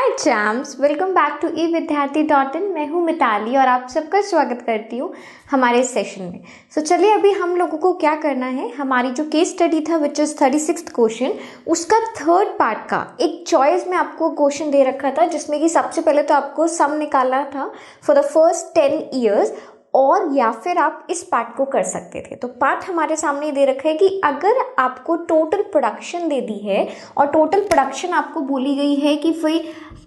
Hi champs, welcome back to e Vidyarthi dot इन। मैं हूँ मिताली और आप सबका स्वागत करती हूँ हमारे इस सेशन में। चलिए अभी हम लोगों को क्या करना है, हमारी जो केस स्टडी था विच इज़ 36th क्वेश्चन, उसका थर्ड पार्ट का एक चॉइस में आपको क्वेश्चन दे रखा था, जिसमें कि सबसे पहले तो आपको सम निकालना था फॉर द फर्स्ट 10 ईयर्स, और या फिर आप इस पार्ट को कर सकते थे। तो पार्ट हमारे सामने दे रखा है कि अगर आपको टोटल प्रोडक्शन दे दी है और टोटल प्रोडक्शन आपको बोली गई है कि भाई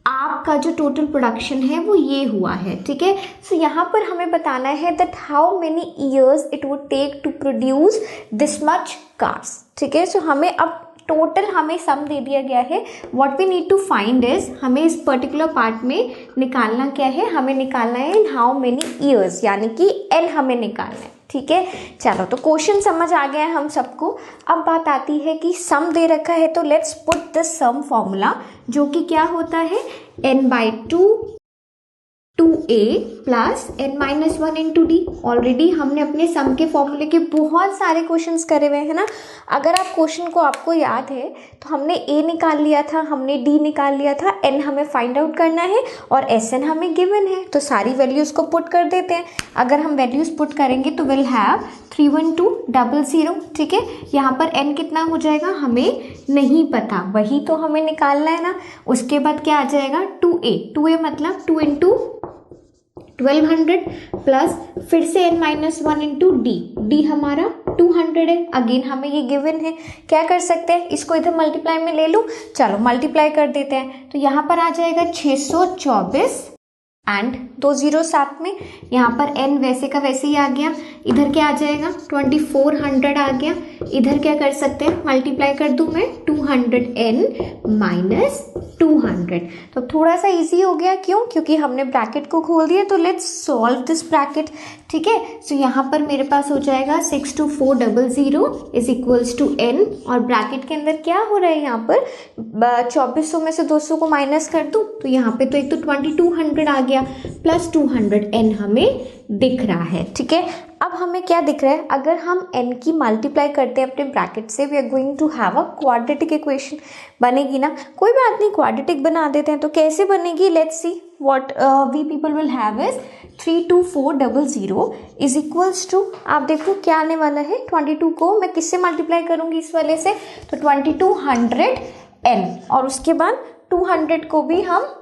आपका जो टोटल प्रोडक्शन है वो ये हुआ है, ठीक है। सो यहाँ पर हमें बताना है that how many years it would take to produce this much cars, ठीक है। सो हमें अब टोटल हमें सम दे दिया गया है। What we need to find is, हमें इस पर्टिकुलर पार्ट में निकालना क्या है, हमें निकालना है इन हाउ मेनी ईयर्स, यानी कि एन हमें निकालना है, ठीक है। चलो तो क्वेश्चन समझ आ गया है हम सबको। अब बात आती है कि सम दे रखा है, तो let's put this sum formula, जो कि क्या होता है n/2 2a plus n-1 into D. Already हमने अपने सम के फॉर्मूले के बहुत सारे क्वेश्चंस करे हुए हैं ना। अगर आप क्वेश्चन को आपको याद है तो हमने a निकाल लिया था, हमने d निकाल लिया था, n हमें फाइंड आउट करना है और sn हमें गिवन है। तो सारी वैल्यूज को पुट कर देते हैं। अगर हम वैल्यूज पुट करेंगे तो विल हैव 31200, ठीक है। यहाँ पर n कितना हो जाएगा हमें नहीं पता, वही तो हमें निकालना है ना। उसके बाद क्या आ जाएगा 2a मतलब 2 इंटू 1200 प्लस फिर से n-1 इंटू डी हमारा 200 है। अगेन हमें ये गिवन है, क्या कर सकते हैं, इसको इधर मल्टीप्लाई में ले लूँ, चलो मल्टीप्लाई कर देते हैं। तो यहाँ पर आ जाएगा 624 एंड 2 0 साथ में, यहाँ पर n वैसे का वैसे ही आ गया। इधर क्या आ जाएगा 2400 आ गया। इधर क्या कर सकते हैं, मल्टीप्लाई कर दूं मैं 200n माइनस 200। तो थोड़ा सा इजी हो गया, क्यों, क्योंकि हमने ब्रैकेट को खोल दिया। तो लेट्स सॉल्व दिस ब्रैकेट, ठीक है। सो यहाँ पर मेरे पास हो जाएगा 62400 इज इक्वल्स टू n, और ब्रैकेट के अंदर क्या हो रहा है, यहाँ पर 2400 में से 200 को माइनस कर दूं तो यहाँ पे तो एक तो 2200 आ गया प्लस 200n हमें दिख रहा है, ठीक है। अब हमें क्या दिख रहा है, अगर हम n की मल्टीप्लाई करते हैं अपने ब्रैकेट से, we are going to have a quadratic equation, बनेगी ना। कोई बात नहीं, क्वाड्रेटिक बना देते हैं। तो कैसे बनेगी, let's see what we people will have is 32400 is equals to, आप देखो क्या आने वाला है, 22 को मैं किससे मल्टीप्लाई करूंगी, इस वाले से, तो 2200n, और उसके बाद 200 को भी हम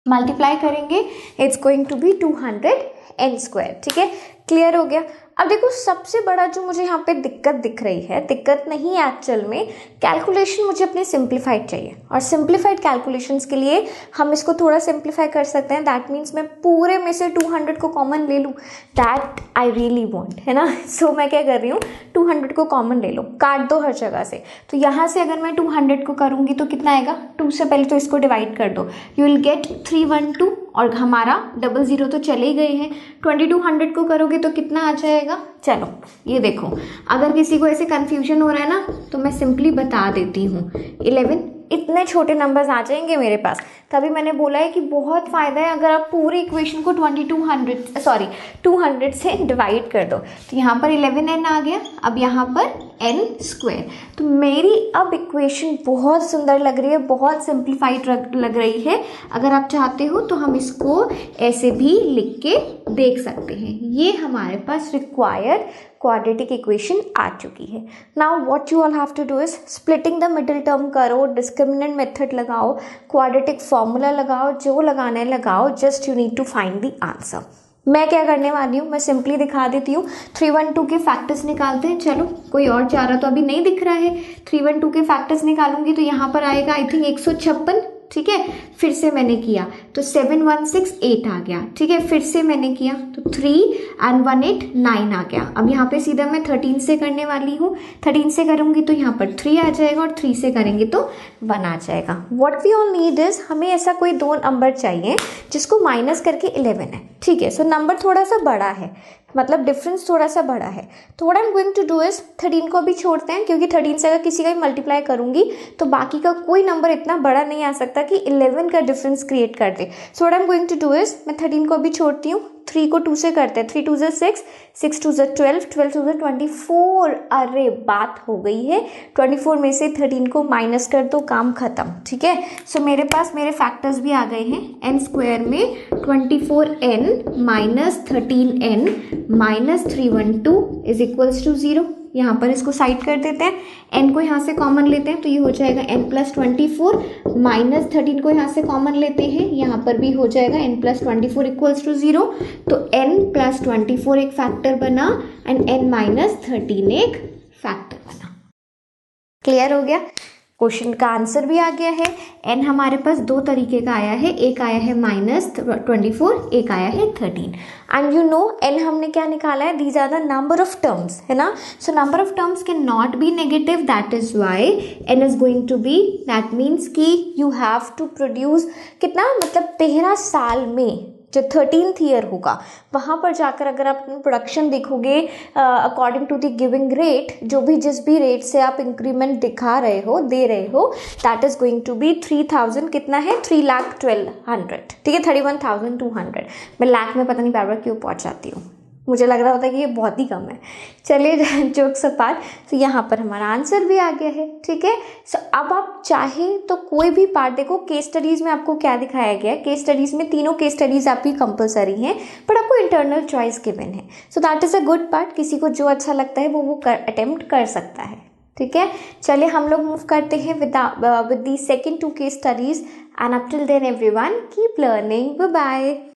मल्टीप्लाई करेंगे, it's going to B 200n², ठीक है। क्लियर हो गया। अब देखो सबसे बड़ा जो मुझे यहाँ पे दिक्कत दिख रही है, दिक्कत नहीं एक्चुअल में, कैलकुलेशन मुझे अपनी सिंप्लीफाइड चाहिए, और सिंप्लीफाइड कैलकुलेशंस के लिए हम इसको थोड़ा सिंप्लीफाई कर सकते हैं। दैट मीन्स मैं पूरे में से 200 को कॉमन ले लूँ, दैट आई रियली वांट, है ना। सो मैं क्या कर रही हूँ, 200 को कॉमन ले लो, काट दो हर जगह से। तो यहाँ से अगर मैं 200 को करूँगी तो कितना आएगा, 2 से पहले तो इसको डिवाइड कर दो, यू विल गेट 312, और हमारा 00 तो चले ही गए हैं। 2200 को करोगे तो कितना आ जाएगा, चलो ये देखो, अगर किसी को ऐसे कंफ्यूजन हो रहा है ना तो मैं सिंपली बता देती हूँ, 11 इतने छोटे नंबर्स आ जाएंगे मेरे पास। तभी मैंने बोला है कि बहुत फ़ायदा है अगर आप पूरी इक्वेशन को 200 से डिवाइड कर दो। तो यहाँ पर 11n आ गया, अब यहाँ पर n²। तो मेरी अब इक्वेशन बहुत सुंदर लग रही है, बहुत सिंप्लीफाइड लग रही है। अगर आप चाहते हो तो हम इसको ऐसे भी लिख के देख सकते हैं। ये हमारे पास रिक्वायर्ड क्वाड्रेटिक इक्वेशन आ चुकी है। Now what you all have to do is splitting the middle term करो, डिस्क्रिमिनेंट मेथड लगाओ, क्वाड्रेटिक फॉर्मूला लगाओ, जो लगाना है लगाओ, just you need to find the answer. मैं क्या करने वाली हूँ, मैं सिंपली दिखा देती हूँ। 312 के फैक्टर्स निकालते हैं। चलो कोई और चारा तो अभी नहीं दिख रहा है। 312 के फैक्टर्स निकालूंगी तो यहाँ पर आएगा आई थिंक 156, ठीक है। फिर से मैंने किया तो 7168 आ गया, ठीक है। फिर से मैंने किया तो 3 and 189 आ गया। अब यहाँ पे सीधा मैं 13 से करने वाली हूँ। 13 से करूँगी तो यहाँ पर 3 आ जाएगा, और 3 से करेंगे तो 1 आ जाएगा। What we all need is, हमें ऐसा कोई दो नंबर चाहिए जिसको माइनस करके 11 है, ठीक है। सो नंबर थोड़ा सा बड़ा है, मतलब डिफरेंस थोड़ा सा बड़ा है। तो what I am going to do is 13 को भी छोड़ते हैं, क्योंकि 13 से अगर किसी का भी मल्टीप्लाई करूंगी तो बाकी का कोई नंबर इतना बड़ा नहीं आ सकता कि 11 का डिफरेंस क्रिएट कर दे। So what I am going to do is मैं 13 को भी छोड़ती हूँ, 3 को 2 से करते हैं, 3 2 ज़ा 6, 6 2 ज़ा 12, 12 2 ज़ा 24। अरे बात हो गई है, 24 में से 13 को माइनस कर दो, काम खत्म। ठीक है, सो मेरे पास मेरे फैक्टर्स भी आ गए हैं। n स्क्वायर में 24n minus 13n minus 312 is equals to 0। यहाँ पर इसको साइड कर देते हैं, n को यहाँ से कॉमन लेते हैं तो ये हो जाएगा n प्लस 24 माइनस 13 को यहाँ से कॉमन लेते हैं, यहाँ पर भी हो जाएगा n प्लस 24 इक्वल्स टू 0। तो n प्लस 24 एक फैक्टर बना एंड n माइनस 13 एक फैक्टर बना। क्लियर हो गया? क्वेश्चन का आंसर भी आ गया है। n हमारे पास दो तरीके का आया है, एक आया है -24, एक आया है 13। एंड यू नो n हमने क्या निकाला है, these are the number of terms, है ना। So number of terms can not be negative, that is why n is going to be, that means कि यू हैव टू प्रोड्यूस कितना, मतलब 13 साल में जो 13th ईयर होगा वहाँ पर जाकर अगर आप अपनी प्रोडक्शन देखोगे according to the giving rate, जो भी जिस भी रेट से आप इंक्रीमेंट दिखा रहे हो, दे रहे हो, that is going to be 3000, कितना है 3,12,100, ठीक है 31,200। मैं लाख में पता नहीं बार बार क्यों पहुँच जाती हूँ, मुझे लग रहा होता है कि ये बहुत ही कम है। चलिए जोक्स अपार्ट, तो यहाँ पर हमारा आंसर भी आ गया है। ठीक है, सो अब आप चाहे तो कोई भी पार्ट देखो, केस स्टडीज़ में आपको क्या दिखाया गया है, केस स्टडीज़ में तीनों केस स्टडीज़ आपकी कंपलसरी हैं, बट आपको इंटरनल चॉइस गिवन है। So that is a good part, किसी को जो अच्छा लगता है वो अटेम्प्ट कर सकता है। ठीक है, चलिए हम लोग मूव करते हैं with the second 2 case studies, and up till then everyone keep learning, bye bye.